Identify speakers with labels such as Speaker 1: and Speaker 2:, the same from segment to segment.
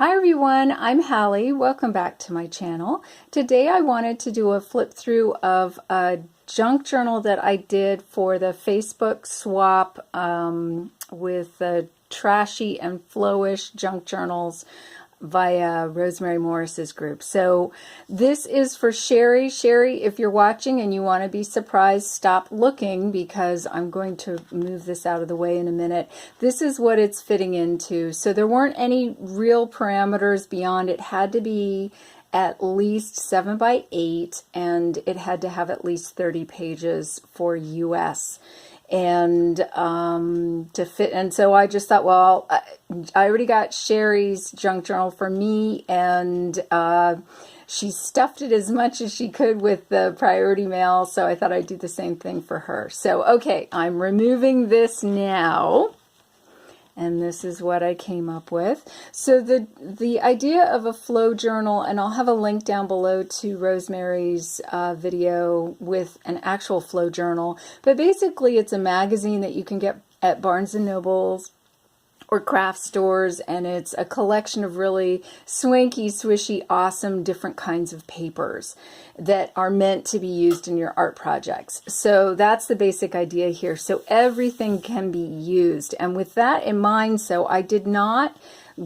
Speaker 1: Hi everyone, I'm Hallie. Welcome back to my channel. Today I wanted to do a flip through of a junk journal that I did for the Facebook swap with the Trashy and Flowish junk journals via Rosemary Morris's group. So this is for Sherry. Sherry, if you're watching and you want to be surprised, stop looking because I'm going to move this out of the way in a minute. This is what it's fitting into. So there weren't any real parameters beyond it had to be at least 7 by 8 and it had to have at least 30 pages for US. And to fit, and so I just thought, well, I already got Sherry's junk journal for me, and she stuffed it as much as she could with the priority mail, so I thought I'd do the same thing for her. So okay, I'm removing this now, and this is what I came up with. So the idea of a flow journal, and I'll have a link down below to Rosemary's video with an actual flow journal, but basically it's a magazine that you can get at Barnes & Noble's or craft stores, and it's a collection of really swanky, swishy, awesome different kinds of papers that are meant to be used in your art projects. So that's the basic idea here. So everything can be used, and with that in mind, so I did not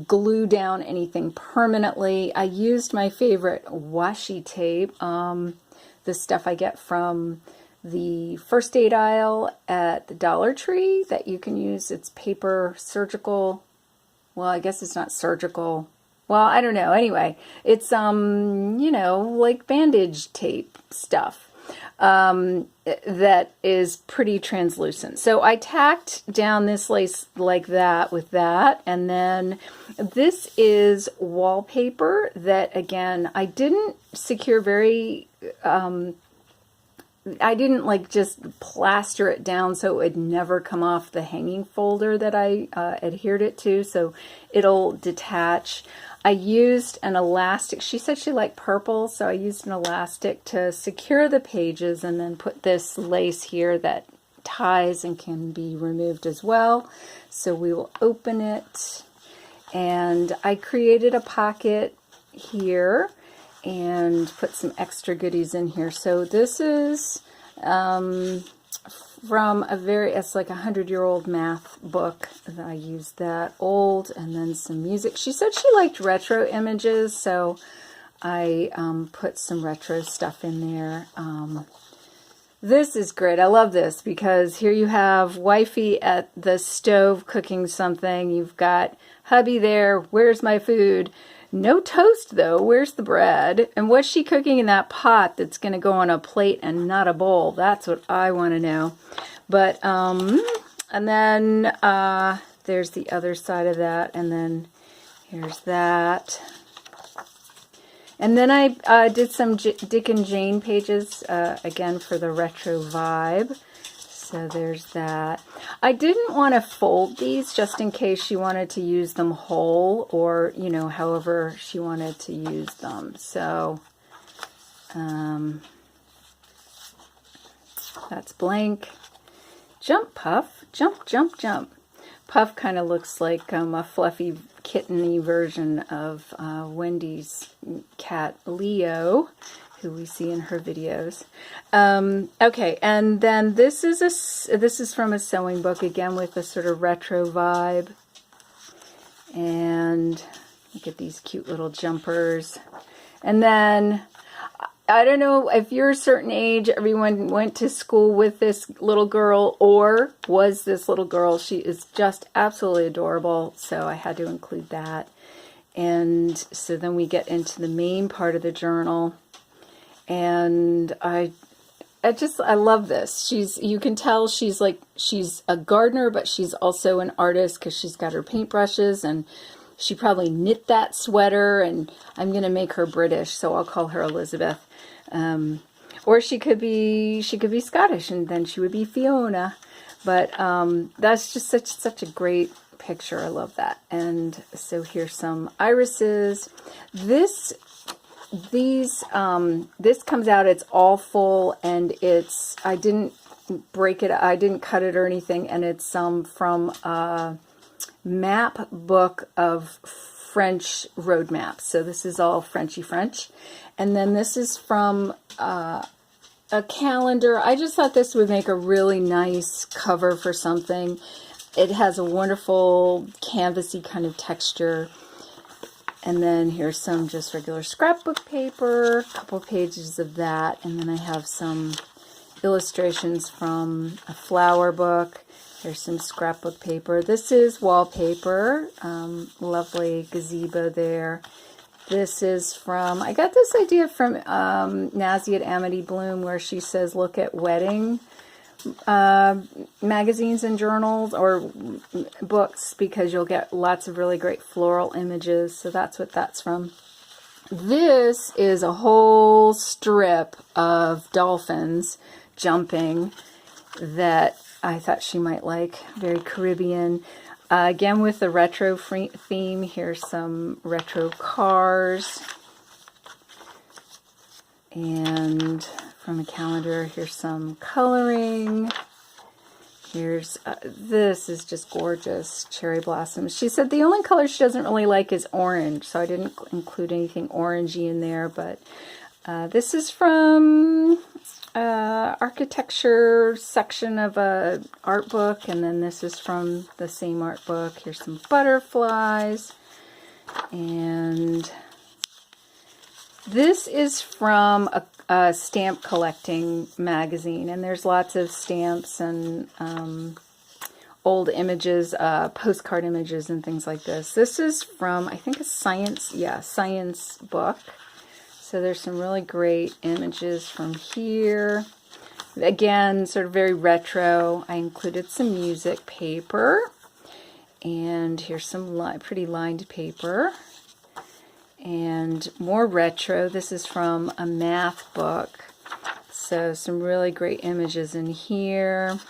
Speaker 1: glue down anything permanently. I used my favorite washi tape, the stuff I get from the first aid aisle at the Dollar Tree that you can use. It's paper surgical. Well, I guess it's not surgical. Well, I don't know. Anyway, it's, you know, like bandage tape stuff that is pretty translucent. So I tacked down this lace like that with that. And then this is wallpaper that, again, I didn't secure very... I didn't like just plaster it down so it would never come off the hanging folder that I adhered it to, so it'll detach. I used an elastic. She said she liked purple, so I used an elastic to secure the pages and then put this lace here that ties and can be removed as well. So we will open it, and I created a pocket here and put some extra goodies in here. So this is from it's like 100-year-old math book. I used that old, and then some music. She said she liked retro images, so I put some retro stuff in there. This is great. I love this because here you have wifey at the stove cooking something. You've got hubby there. Where's my food? No toast, though. Where's the bread? And what's she cooking in that pot that's going to go on a plate and not a bowl? That's what I want to know. But, and then there's the other side of that, and then here's that. And then I did some Dick and Jane pages, again, for the retro vibe. So there's that. I didn't want to fold these just in case she wanted to use them whole, or, you know, however she wanted to use them. So that's blank. Jump, Puff. Jump, jump, jump. Puff kind of looks like a fluffy, kitteny version of Wendy's cat, Leo, who we see in her videos. Okay, and then this is from a sewing book, again with a sort of retro vibe. And look at these cute little jumpers. And then, I don't know if you're a certain age, everyone went to school with this little girl, or was this little girl. She is just absolutely adorable, so I had to include that. And so then we get into the main part of the journal. And I love this. You can tell she's a gardener, but she's also an artist because she's got her paintbrushes, and she probably knit that sweater, and I'm going to make her British, so I'll call her Elizabeth. Or she could be Scottish, and then she would be Fiona. But that's just such a great picture. I love that. And so here's some irises. This comes out, it's all full, and I didn't break it, I didn't cut it or anything, and it's from a map book of French road maps. So this is all Frenchy French. And then this is from a calendar. I just thought this would make a really nice cover for something. It has a wonderful canvasy kind of texture. And then here's some just regular scrapbook paper, a couple pages of that. And then I have some illustrations from a flower book. There's some scrapbook paper. This is wallpaper. Lovely gazebo there. This is from, I got this idea from Naziat Amity Bloom, where she says look at wedding magazines and journals or books, because you'll get lots of really great floral images. So that's what that's from. This is a whole strip of dolphins jumping that I thought she might like. Very Caribbean. Again with the retro theme. Here's some retro cars. And from a calendar, here's some coloring. Here's, this is just gorgeous, cherry blossoms. She said the only color she doesn't really like is orange, so I didn't include anything orangey in there, but this is from architecture section of a art book, and then this is from the same art book. Here's some butterflies, and this is from a stamp collecting magazine, and there's lots of stamps and old images, postcard images and things like this. This is from, I think, a science book. So there's some really great images from here. Again, sort of very retro. I included some music paper, and here's some pretty lined paper. And more retro. This is from a math book. So some really great images in here.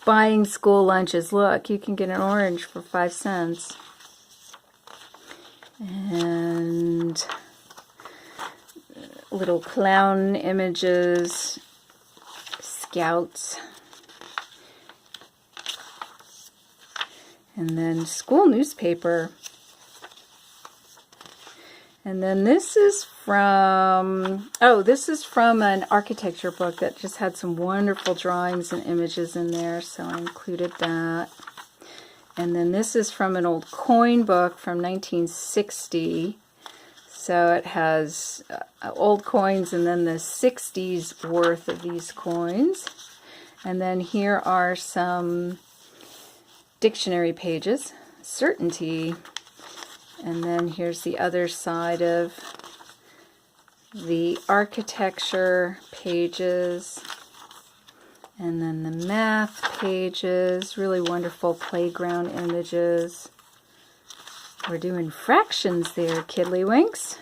Speaker 1: Buying school lunches. Look, you can get an orange for 5 cents. And little clown images. Scouts. And then school newspaper. And then this is from, this is from an architecture book that just had some wonderful drawings and images in there, so I included that. And then this is from an old coin book from 1960. So it has old coins and then the 60s worth of these coins. And then here are some dictionary pages, certainty. And then here's the other side of the architecture pages. And then the math pages, really wonderful playground images. We're doing fractions there, Kiddlywinks.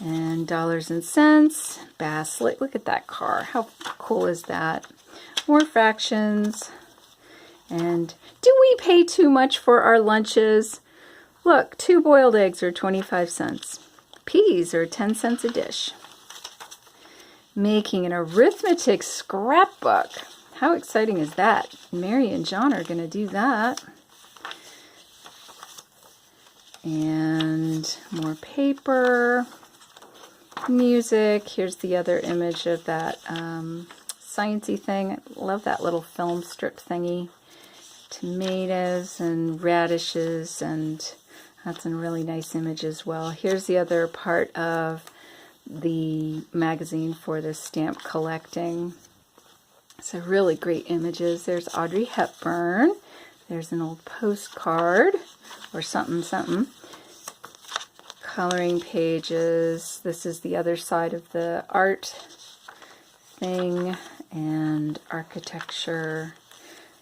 Speaker 1: And dollars and cents, Basslet. Look at that car. How cool is that? More fractions. And do we pay too much for our lunches? Look, 2 boiled eggs are 25 cents. Peas are 10 cents a dish. Making an arithmetic scrapbook. How exciting is that? Mary and John are going to do that. And more paper. Music. Here's the other image of that sciencey thing. I love that little film strip thingy. Tomatoes and radishes, and that's a really nice image as well. Here's the other part of the magazine for the stamp collecting. So really great images. There's Audrey Hepburn. There's an old postcard or something. Coloring pages. This is the other side of the art thing, and architecture.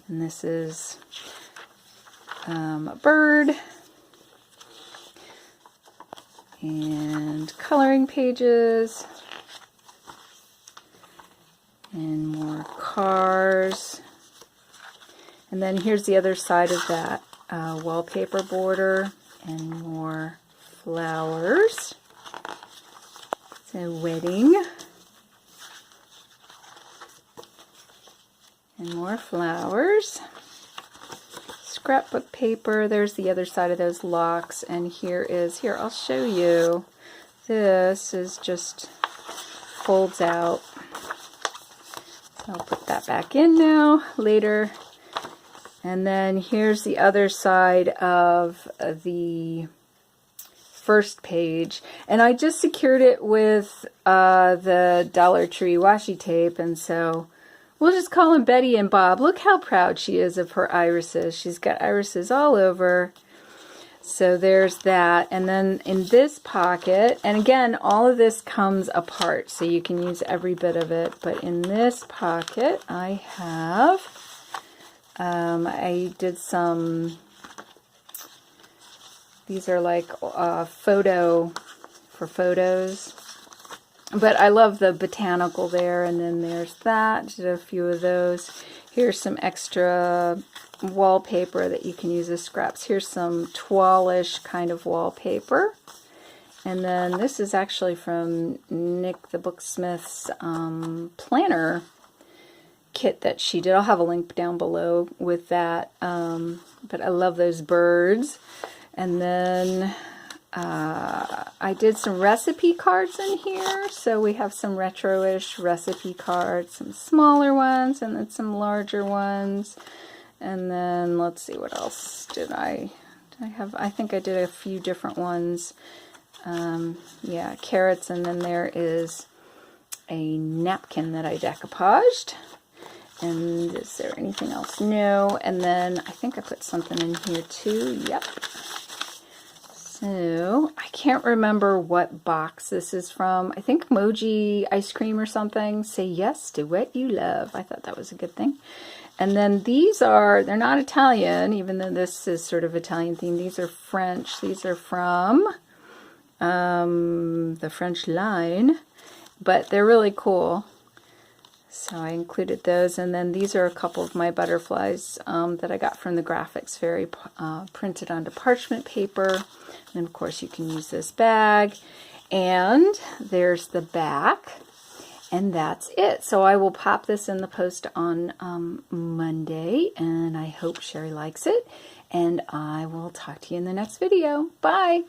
Speaker 1: And this is a bird. And coloring pages. And more cars. And then here's the other side of that wallpaper border. And more flowers. It's a wedding. And more flowers. scrapbook paper. There's the other side of those locks, and here, I'll show you. This is just folds out. So I'll put that back in now, later. And then here's the other side of the first page. And I just secured it with the Dollar Tree washi tape, and so we'll just call them Betty and Bob. Look how proud she is of her irises. She's got irises all over. So there's that. And then in this pocket, and again, all of this comes apart, so you can use every bit of it. But in this pocket, I have, I did some, these are like photos. But I love the botanical there, and then there's that. Did a few of those. Here's some extra wallpaper that you can use as scraps. Here's some toile-ish kind of wallpaper. And then this is actually from Nick the Booksmith's planner kit that she did. I'll have a link down below with that. But I love those birds. And then I did some recipe cards in here, so we have some retro-ish recipe cards, some smaller ones and then some larger ones. And then let's see, what else did I have? I think I did a few different ones. Yeah, carrots, and then there is a napkin that I decoupaged. And is there anything else? No. And then I think I put something in here too. Yep. So, I can't remember what box this is from. I think Moji ice cream or something. Say yes to what you love. I thought that was a good thing. And then these are, they're not Italian, even though this is sort of Italian themed. These are French. These are from the French line, but they're really cool. So I included those. And then these are a couple of my butterflies that I got from the Graphics Fairy, printed onto parchment paper. And of course you can use this bag. And there's the back. And that's it. So I will pop this in the post on Monday. And I hope Sherry likes it. And I will talk to you in the next video. Bye!